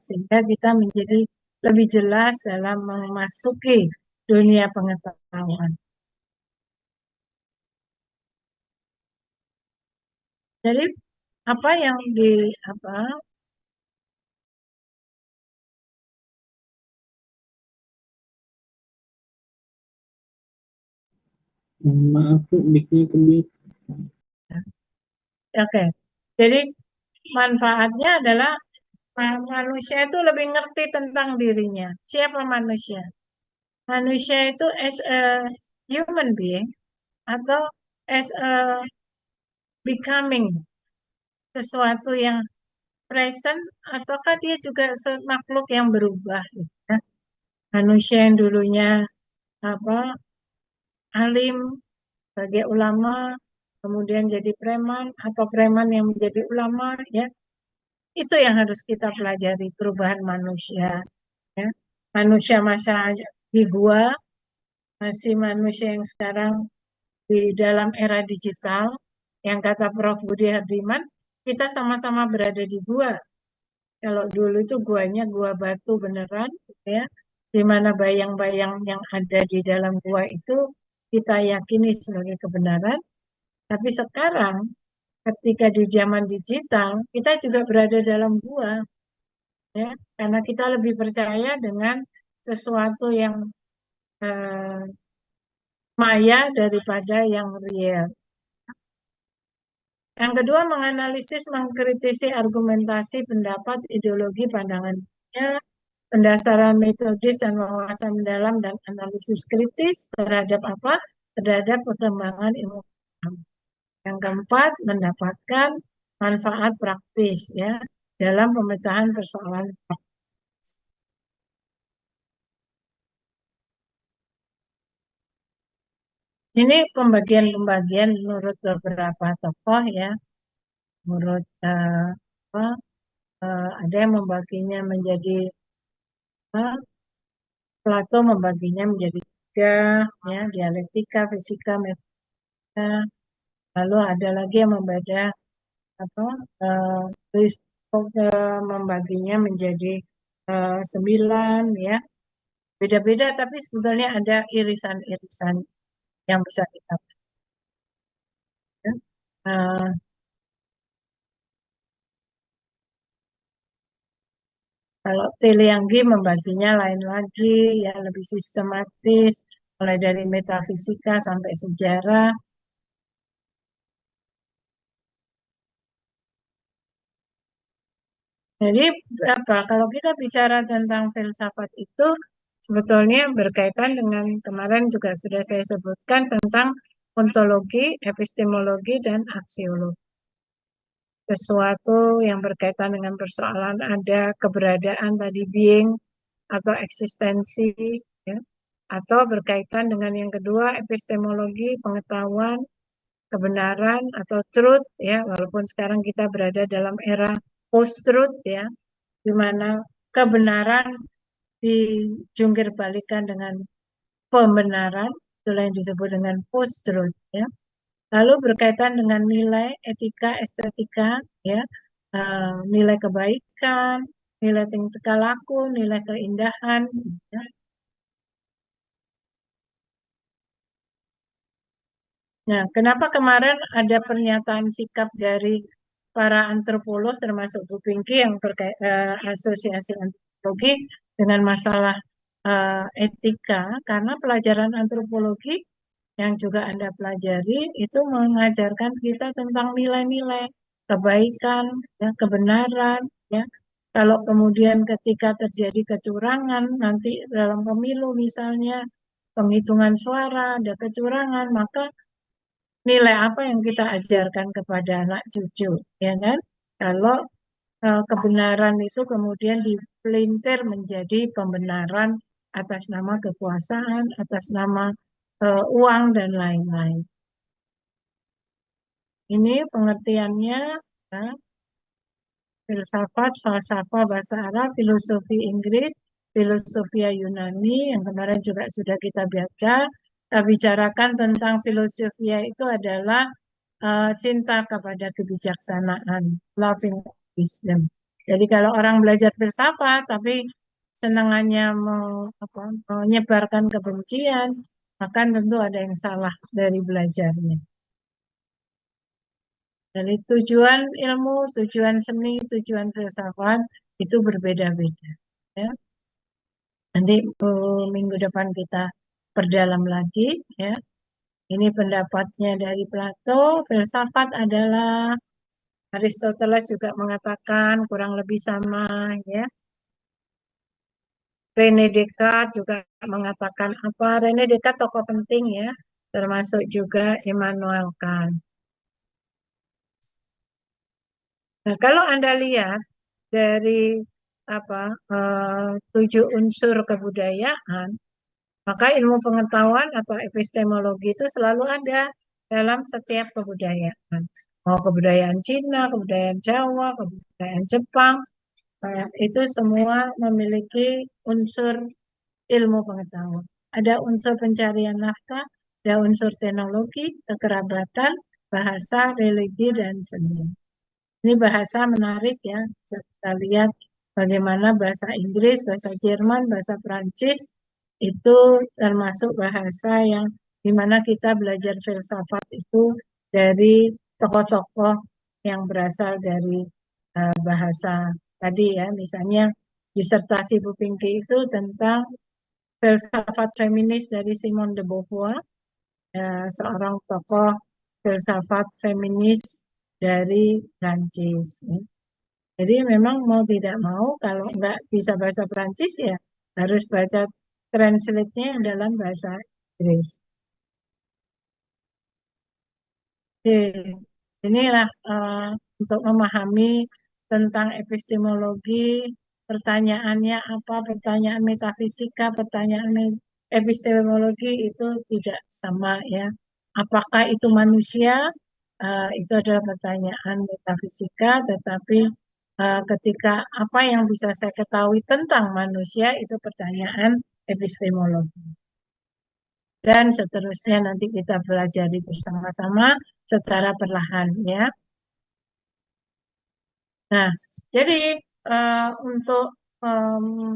sehingga kita menjadi lebih jelas dalam memasuki dunia pengetahuan. Jadi apa yang di apa Maaf Bu, mic-nya kembali. Oke, jadi manfaatnya adalah manusia itu lebih ngerti tentang dirinya. Siapa manusia? Manusia itu as a human being atau as a becoming sesuatu yang present ataukah dia juga makhluk yang berubah gitu ya. Manusia yang dulunya apa alim sebagai ulama kemudian jadi preman atau preman yang menjadi ulama ya. Itu yang harus kita pelajari perubahan manusia ya. Manusia masa di gua masih manusia yang sekarang di dalam era digital yang kata Prof. Budi Hardiman kita sama-sama berada di gua. Kalau dulu itu guanya gua batu beneran, gitu ya, di mana bayang-bayang yang ada di dalam gua itu kita yakini sebagai kebenaran. Tapi sekarang, ketika di zaman digital, kita juga berada dalam gua, ya, karena kita lebih percaya dengan sesuatu yang eh, maya daripada yang real. Yang kedua, menganalisis, mengkritisi argumentasi, pendapat, ideologi, pandangan pendasarkan metodis dan wawasan mendalam dan analisis kritis terhadap apa? Terhadap perkembangan ilmu pengetahuan. Yang keempat, mendapatkan manfaat praktis ya dalam pemecahan persoalan. Ini pembagian-pembagian menurut beberapa tokoh ya. Menurut apa, ada yang membaginya menjadi Plato membaginya menjadi tiga ya, dialektika, fisika, metafisika. Lalu ada lagi yang membaca apa membaginya menjadi 9 ya, beda-beda tapi sebetulnya ada irisan-irisan yang bisa kita baca. Uh, Kalau Tilianggi membaginya lain lagi, ya lebih sistematis, mulai dari metafisika sampai sejarah. Jadi apa? Kalau kita bicara tentang filsafat itu sebetulnya berkaitan dengan kemarin juga sudah saya sebutkan tentang ontologi, epistemologi, dan aksiologi. Sesuatu yang berkaitan dengan persoalan ada keberadaan tadi being atau eksistensi, ya, atau berkaitan dengan yang kedua epistemologi, pengetahuan, kebenaran atau truth, ya, walaupun sekarang kita berada dalam era post-truth, ya, di mana kebenaran dijungkir balikan dengan pembenaran, itulah yang disebut dengan post-truth, ya. Lalu berkaitan dengan nilai, etika, estetika, ya, nilai kebaikan, nilai tingkah laku, nilai keindahan, ya. Nah, kenapa kemarin ada pernyataan sikap dari para antropolog termasuk Bu Pinky yang asosiasi antropologi dengan masalah etika? Karena pelajaran antropologi yang juga Anda pelajari itu mengajarkan kita tentang nilai-nilai kebaikan, ya, kebenaran, ya. Kalau kemudian ketika terjadi kecurangan nanti dalam pemilu misalnya penghitungan suara ada kecurangan, maka nilai apa yang kita ajarkan kepada anak cucu, ya kan? Kalau kebenaran itu kemudian dipelintir menjadi pembenaran atas nama kekuasaan, atas nama uang dan lain-lain. Ini pengertiannya, ya, filsafat, falsafah bahasa Arab, filosofi Inggris, filosofia Yunani yang kemarin juga sudah kita baca. Kita bicarakan tentang filosofia itu adalah cinta kepada kebijaksanaan, loving wisdom. Jadi kalau orang belajar filsafat tapi senangannya menyebarkan kebencian, maka tentu ada yang salah dari belajarnya. Jadi tujuan ilmu, tujuan seni, tujuan filsafat itu berbeda-beda. Ya. Nanti minggu depan kita perdalam lagi. Ya. Ini pendapatnya dari Plato. Filsafat adalah Aristoteles juga mengatakan kurang lebih sama. Ya. René Descartes juga mengatakan apa? René Descartes tokoh penting ya, termasuk juga Immanuel Kant. Nah, kalau Anda lihat dari apa 7 unsur kebudayaan, maka ilmu pengetahuan atau epistemologi itu selalu ada dalam setiap kebudayaan. Mau kebudayaan Cina, kebudayaan Jawa, kebudayaan Jepang, itu semua memiliki unsur ilmu pengetahuan. Ada unsur pencarian nafkah, ada unsur teknologi, kekerabatan, bahasa, religi, dan seni. Ini bahasa menarik ya. Kita lihat bagaimana bahasa Inggris, bahasa Jerman, bahasa Prancis itu termasuk bahasa yang dimana kita belajar filsafat itu dari tokoh-tokoh yang berasal dari bahasa tadi ya. Misalnya disertasi Bu Pinky itu tentang filsafat feminis dari Simone de Beauvoir, seorang tokoh filsafat feminis dari Prancis. Ya. Jadi memang mau tidak mau kalau nggak bisa bahasa Prancis ya harus baca translate-nya dalam bahasa Inggris. Oke, inilah untuk memahami tentang epistemologi, pertanyaannya apa, pertanyaan metafisika, pertanyaan epistemologi itu tidak sama ya. Apakah itu manusia? Itu adalah pertanyaan metafisika, tetapi ketika apa yang bisa saya ketahui tentang manusia itu pertanyaan epistemologi. Dan seterusnya nanti kita pelajari bersama-sama secara perlahan ya. Nah, jadi untuk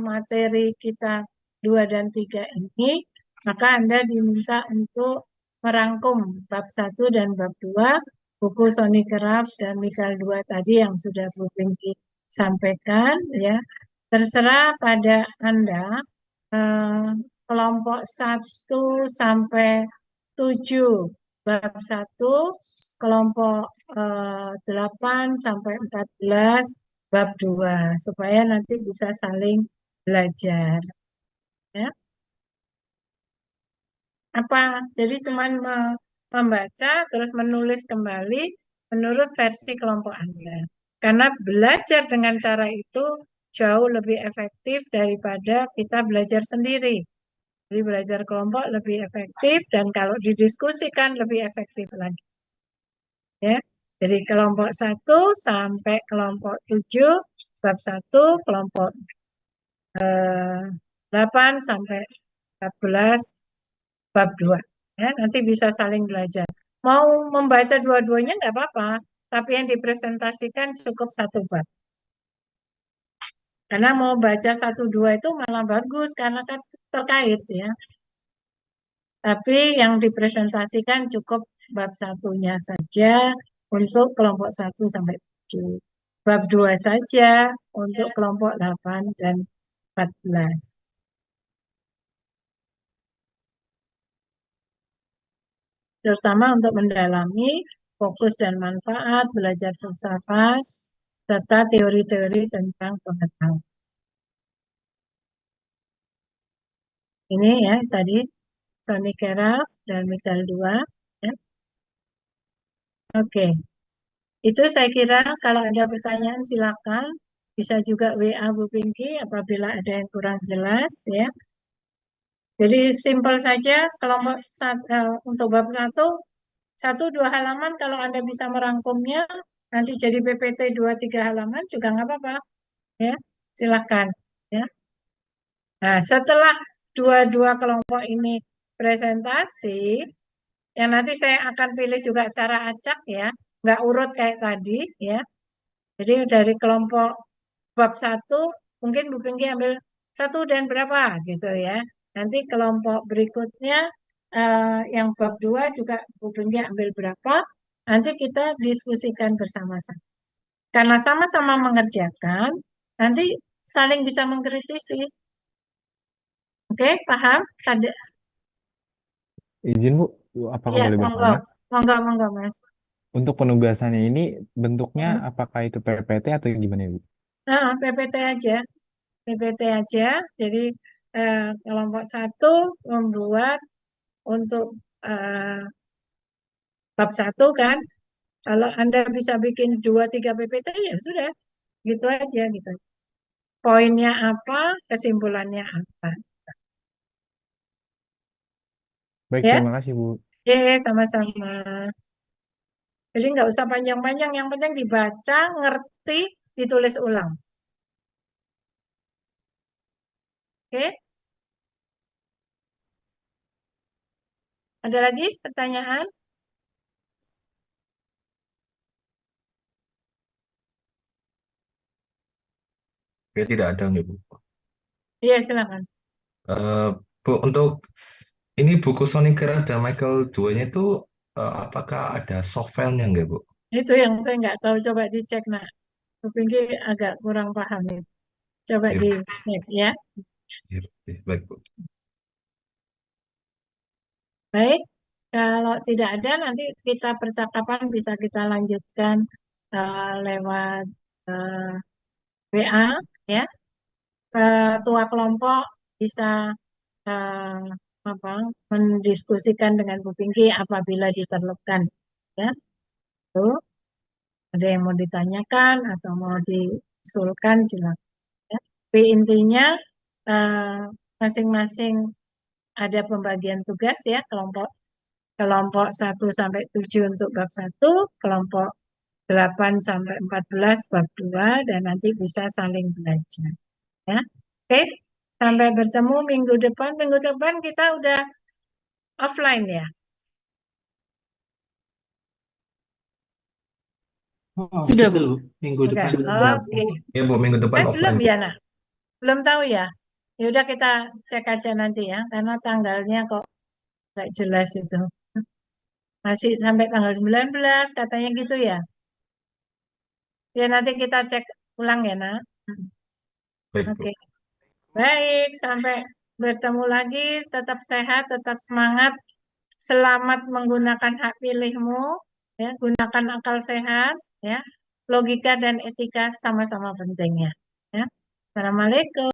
materi kita 2 dan 3 ini, maka Anda diminta untuk merangkum bab 1 dan bab 2, buku Sony Craft dan Michael 2 tadi yang sudah Bu Pinky sampaikan ya. Terserah pada Anda kelompok 1 sampai 7 bab 1, kelompok 8 sampai 14 bab 2 supaya nanti bisa saling belajar ya. Apa jadi cuman membaca terus menulis kembali menurut versi kelompok Anda. Karena belajar dengan cara itu jauh lebih efektif daripada kita belajar sendiri. Jadi belajar kelompok lebih efektif dan kalau didiskusikan lebih efektif lagi. Ya. Jadi kelompok 1 sampai kelompok 7, bab 1, kelompok 8 sampai 14, bab 2. Ya, nanti bisa saling belajar. Mau membaca dua-duanya nggak apa-apa, tapi yang dipresentasikan cukup 1 bab. Karena mau baca 1-2 itu malah bagus karena kan terkait ya. Tapi yang dipresentasikan cukup bab 1-nya saja untuk kelompok 1 sampai 7. Bab 2 saja untuk kelompok 8 dan 14. Terutama untuk mendalami fokus dan manfaat, belajar filsafat, serta teori-teori tentang pengetahuan. Ini ya tadi Sony Craft dan Michael 2. Ya. Oke, itu saya kira kalau ada pertanyaan silakan. Bisa juga WA Bu Pinky apabila ada yang kurang jelas ya. Jadi simpel saja kelompok untuk bab 1, 1-2 halaman kalau Anda bisa merangkumnya nanti jadi PPT 2-3 halaman juga nggak apa-apa ya. Silakan ya. Nah, setelah dua-dua kelompok ini presentasi, yang nanti saya akan pilih juga secara acak ya, nggak urut kayak tadi ya. Jadi dari kelompok bab 1 mungkin Bu Pinky ambil 1 dan berapa gitu ya. Nanti kelompok berikutnya yang bab 2 juga Bu Pinky ambil berapa. Nanti kita diskusikan bersama-sama. Karena sama-sama mengerjakan, nanti saling bisa mengkritisi. Oke, paham? Izin Bu, apakah Ya, boleh monggo. bertanya? Monggo, monggo, Mas. Untuk penugasannya ini bentuknya Hmm. apakah itu PPT atau gimana Bu? Nah, PPT aja. PPT aja. Jadi kelompok 1 membuat untuk eh, bab 1 kan. Kalau Anda bisa bikin 2-3 PPT ya sudah. Gitu aja gitu. Poinnya apa, kesimpulannya apa. Baik, Ya, terima kasih Bu. sama-sama. Jadi nggak usah panjang-panjang, yang penting dibaca, ngerti, ditulis ulang. Oke, ada lagi pertanyaan? Ya, tidak ada nih, Bu. Iya, silakan. Eh, Bu, untuk ini buku Sonic dan Michael duanya itu apakah ada soft file-nya nggak, Bu? Itu yang saya nggak tahu, coba dicek, nak. Mungkin agak kurang paham itu. Coba Ya, dicek ya. ya, ya, baik, Bu. Baik, kalau tidak ada nanti kita percakapan bisa kita lanjutkan lewat eh, WA ya. Ketua kelompok bisa eh, apa, mendiskusikan dengan Bu Pinky apabila diperlukan. Ya, tuh ada yang mau ditanyakan atau mau diusulkan silakan. Ya. Tapi intinya eh, masing-masing ada pembagian tugas ya, kelompok kelompok 1 sampai 7 untuk bab 1, kelompok 8 sampai 14 bab 2 dan nanti bisa saling belajar. Ya. Oke, sampai bertemu minggu depan. Minggu depan kita udah offline ya. Oh, Sudah, betul, Bu. Bu. Minggu Udah. depan. Ya, Oke. ya, Bu, minggu depan Belum offline, Bu. ya, nak? Belum tahu ya? Ya udah kita cek aja nanti ya, karena tanggalnya kok nggak jelas itu. Masih sampai tanggal 19 katanya gitu ya. Ya nanti kita cek ulang ya, nak. Baik, Bu. Oke. Baik, sampai bertemu lagi. Tetap sehat, tetap semangat. Selamat menggunakan hak pilihmu. Ya, gunakan akal sehat. Ya, logika dan etika sama-sama pentingnya. Ya. Assalamualaikum.